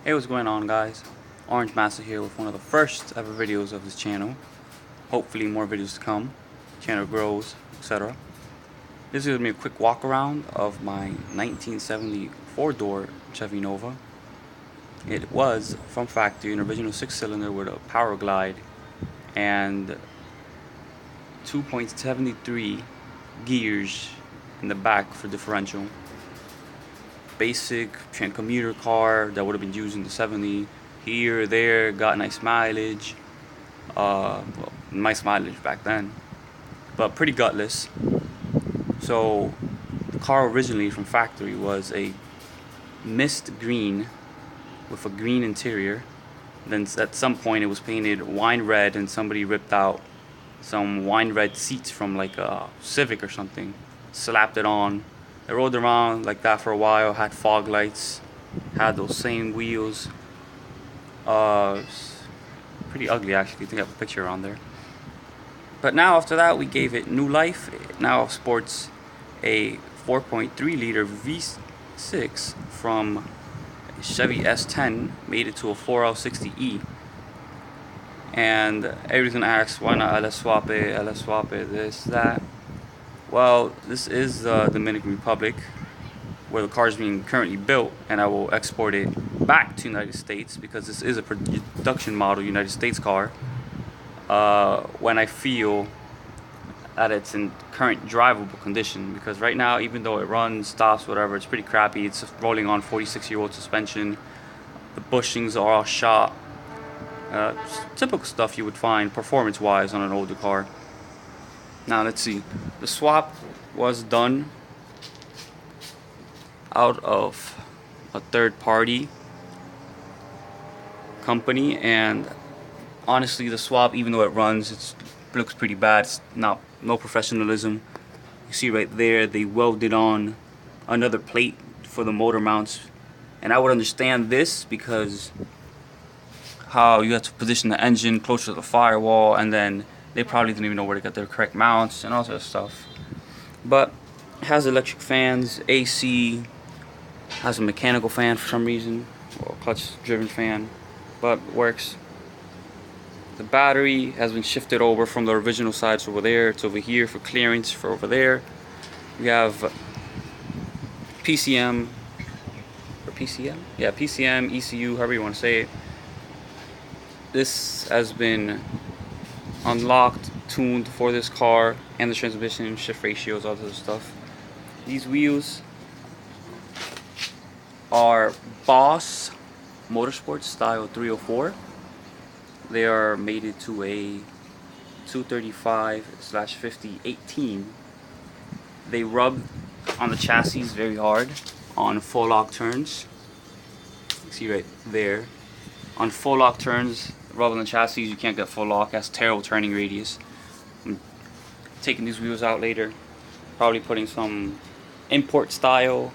Hey, what's going on, guys? Orange Master here with one of the first ever videos of this channel. Hopefully more videos to come. Channel grows, etc. This is going to be a quick walk around of my 1970 4-door Chevy Nova. It was from factory an original 6-cylinder with a power glide and 2.73 gears in the back for differential. Basic commuter car that would have been used in the 70s. Here or there, got nice mileage. Well, nice mileage back then, but pretty gutless. So the car originally from factory was a mist green with a green interior. Then at some point it was painted wine red, and somebody ripped out some wine red seats from like a Civic or something, slapped it on. I rode around like that for a while, had fog lights, had those same wheels. It's pretty ugly actually, I think I have a picture on there. But now after that we gave it new life. It now sports a 4.3 liter V6 from Chevy S10, made it to a 4L60E. And everybody's gonna ask, why not LS swap it, this, that. Well, this is the Dominican Republic, where the car is being currently built, and I will export it back to United States because this is a production model United States car. When I feel that it's in current drivable condition, because right now, even though it runs, stops, whatever, it's pretty crappy. It's rolling on 46-year-old suspension. The bushings are all shot. Typical stuff you would find performance-wise on an older car. Now let's see. The swap was done out of a third-party company, and honestly, the swap, even though it runs, it looks pretty bad. It's no professionalism. You see right there, they welded on another plate for the motor mounts, and I would understand this because how you have to position the engine closer to the firewall, and then they probably didn't even know where to get their correct mounts and all that stuff. But it has electric fans, AC, has a mechanical fan for some reason, or a clutch driven fan, but works. The battery has been shifted over from the original sides over there to over here for clearance for over there. We have PCM, or PCM? Yeah, PCM, ECU, however you want to say it. This has been unlocked, tuned for this car, and the transmission, shift ratios, all this stuff. These wheels are Boss Motorsports Style 304. They are mated to a 235/50/18. They rub on the chassis very hard on full lock turns. You see right there. On full lock turns, rub on the chassis, you can't get full lock. That's terrible turning radius. I'm taking these wheels out later. Probably putting some import style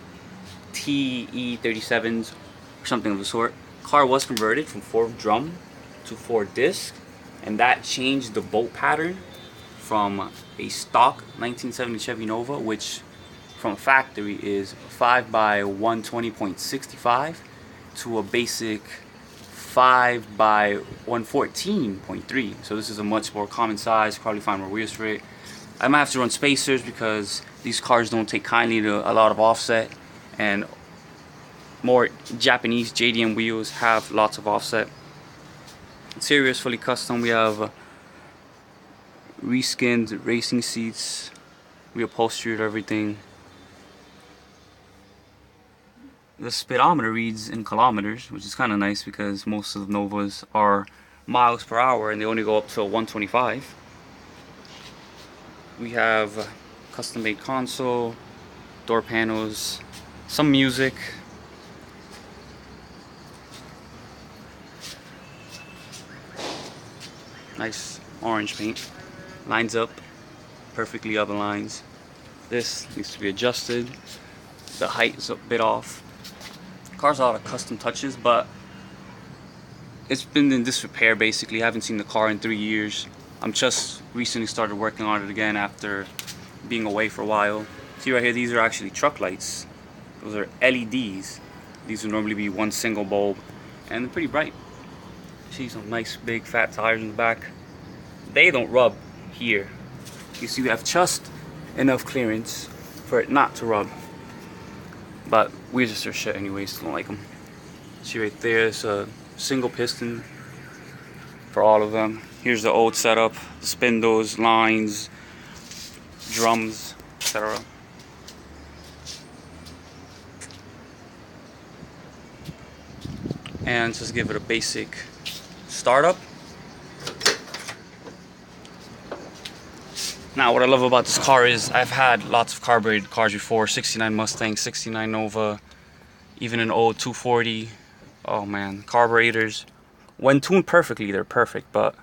TE37s or something of the sort. Car was converted from 4 drum to 4 disc, and that changed the bolt pattern from a stock 1970 Chevy Nova, which from factory is 5x120.65, to a basic 5x114.3. So this is a much more common size. Probably find more wheels for it. I might have to run spacers because these cars don't take kindly to a lot of offset, and more Japanese JDM wheels have lots of offset. Interior is fully custom. We have reskinned racing seats, reupholstered everything. The speedometer reads in kilometers, which is kind of nice because most of the Novas are miles per hour and they only go up to 125. We have custom made console, door panels, some music. Nice orange paint. Lines up perfectly, up in lines. This needs to be adjusted. The height is a bit off. Car's a lot of custom touches, but it's been in disrepair basically. I haven't seen the car in 3 years. I'm just recently started working on it again after being away for a while. See right here, these are actually truck lights. Those are LEDs. These would normally be one single bulb. and they're pretty bright. See some nice big fat tires in the back. They don't rub here. You see we have just enough clearance for it not to rub. But we just are shit anyways, don't like them. See right there, it's a single piston for all of them. Here's the old setup, the spindles, lines, drums, etc. And just give it a basic startup. Now what I love about this car is I've had lots of carbureted cars before, 69 Mustang, 69 Nova, even an old 240. Oh man, carburetors, when tuned perfectly, they're perfect, but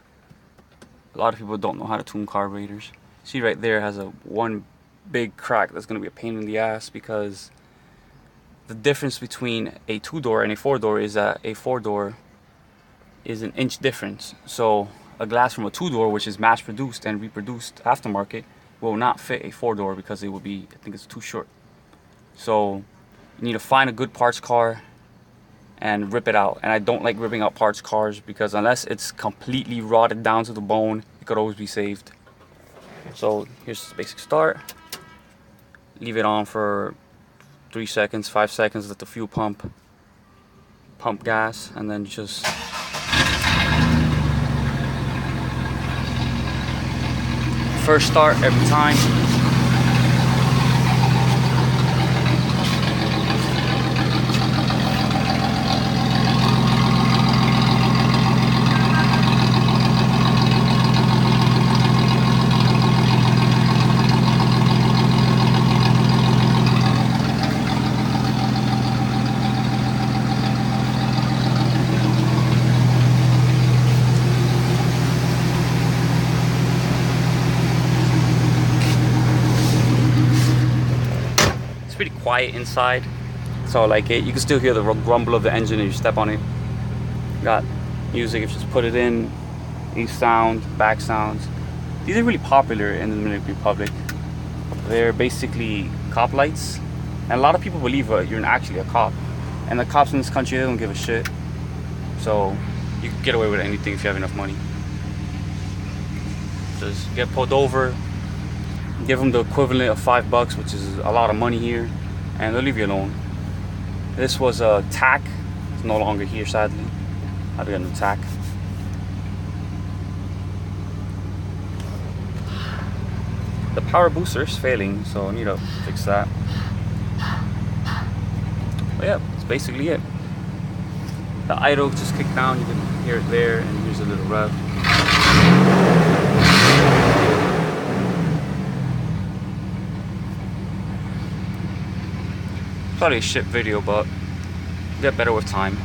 a lot of people don't know how to tune carburetors. See right there has a one big crack that's gonna be a pain in the ass, because the difference between a 2-door and a 4-door is that a 4-door is an inch difference. So a glass from a 2-door, which is mass produced and reproduced aftermarket, will not fit a 4-door because it will be, I think it's too short. So you need to find a good parts car and rip it out. And I don't like ripping out parts cars, because unless it's completely rotted down to the bone, it could always be saved. So here's the basic start. Leave it on for 3 seconds, 5 seconds, let the fuel pump gas, and then just first start every time. It's pretty quiet inside, so like you can still hear the rumble of the engine if you step on it. Got music if you just put it in, each sound, back sounds. These are really popular in the Dominican Republic. They're basically cop lights, and a lot of people believe you're actually a cop, and the cops in this country, they don't give a shit, so you can get away with anything if you have enough money. Just get pulled over, give them the equivalent of $5, which is a lot of money here, and they'll leave you alone. This was a tack. It's no longer here, sadly. I had to get a new tack. The power booster is failing, so I need to fix that. But yeah, that's basically it. The idle just kicked down, you can hear it there, and here's a little rev. Probably a shit video, but get better with time.